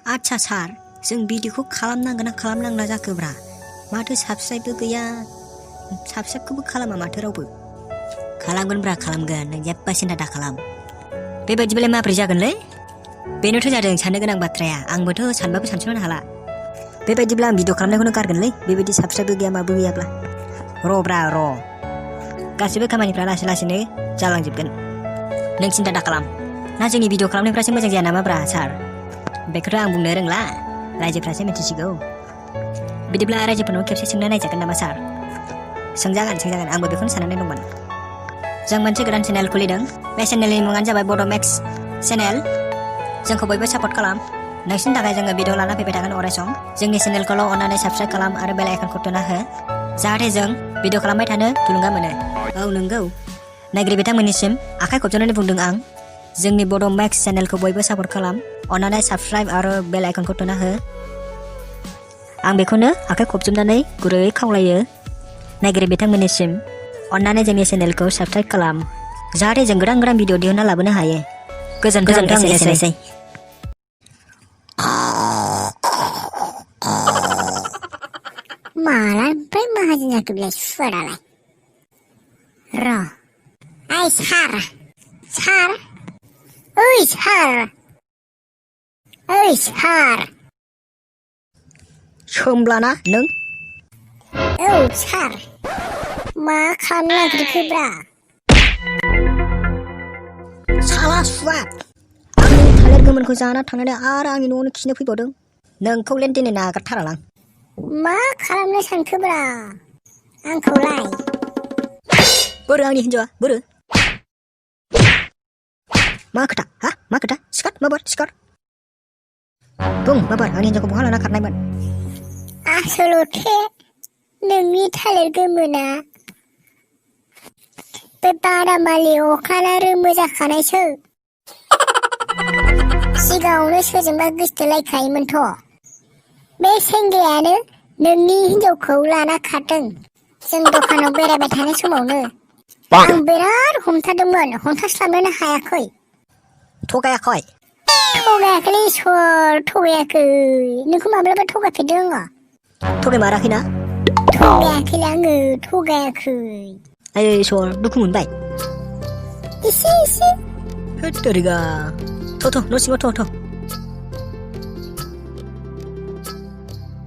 आच्छा सार, जों भिडिअखौ खालामनांगोन ना खालामनांला जाखोब्रा? माथो साबस्क्राइबबो गैया, साबस्क्राइबखौबो खालामा माथो रावबो। खालामगोनब्रा खालामगोन, नों जेबो सिन्था दा खालाम। बेबायदिबालाय माब्रै जागोनलै? बेनोथ' जादों साननो गोनां बाथ्राया, आंबोथ' सानबाबो सानस'नो हाला। बेबायदिब्ला आं भिडिअ खालामनायखौनो गारगोनलै, बेबायदि साबस्क्राइबबो गैया माबो गैयाब्ला। र'ब्रा र', गासिबो खामानिफ्रा लासै लासैनो जालांजोबगोन। नों सिन्था दा खालाम। ना जोंनि भिडिअ खालामनायफ्रासो मोजां जाया नामाब्रा सार? बेखौथ' आं बुंनो रोंला, रायजोफ्रासो मिथिसिगौ। बिदिब्ला रायजोफोरनाव खेबसे सोंना नायजागोन नामा सार? सोंजागोन, आंबो बेखौनो साननानै दंमोन। जों मोनसे गोदान चेनेल खुलिदों, बे चेनेलनि मुङानो जाबाय gwdwntng चेनेल। जोंखौ बयबो सापर्ट खालाम। नोंसिनि थाखाय जोङो भिडिअ लाना फैबाय थागोन अरायसम। जोंनि चेनेलखौल' अन्नानै साबस्क्राइब खालाम आरो बेल आइकनखौ थुना हो, जाहाथे जों भिडिअ खालामबाय थानो थुलुंगा मोनो। औ नंगौ, नायगिरि बिथांमोननिसिम आखाइ खबजबनानै बुंदों आं, जोंनि gwdwntng चेनेलखौ बयबो सापर्ट खालाम, अन्नानै साबस्क्राइब आरो बेल आइकनखौ थुना हो। आं बेखौनो आखाइ खबजबनानै गुरै खावलायो नायगिरि बिथांमोननिसिम, अन्नानै जोंनि चेनेलखौ साबस्क्राइब खालाम, जाहाथे जों गोदान गोदान भिडिअ दिहुनना लाबोनो हायो। गोजोन्थों एसेनोसै। मालानिफ्राय माहाजोन जाखो बेलाय सुवारालाय? र' ओइ सार, ओइ सार। सोमब्लाना नों? औ सार, मा खालामनो नागिरखोब्रा? साला सुवा, आंनि थालिर गोमोनखौ जाना थांनानै आरो आंनि न'आवनो खिनो फैबावदों। नोंखौलाय दिनै नागारथारालां। मा खालामनो सानखोब्रा आंखौलाय? बोरो आंनि हिन्जावआ, बोरो? मा खोथा? सिखार, माबार, सिखार। बुं, माबार, आंनि हिन्जावखौ बहा लाना खारनायमोन? आसलथे नोंनि थालिर गोमोना बे बादामालि अखाना रोमो जाखानायसो। सिगाङावनो सोरजोंबा गोसथोलायखायोमोनथ'। बे सेंग्रायानो नोंनि हिन्जावखौ लाना खारदों। जों दखानाव बेरायबाय थानाय समावनो आं बिराद हमथादोंमोन, हमथास्लाबनोनो हायाखै। थगायाखै? थगायाखैलै इसर, थगायाखै। नोंखौ माब्लाबा थगायफेरदों आङो? थगायमाराखैना? थगायाखैलै आङो, थगायाखै। आयै इसर, दुखु मोनबाय? एसे। होद तेरिका। थ' न' सिङाव थ'।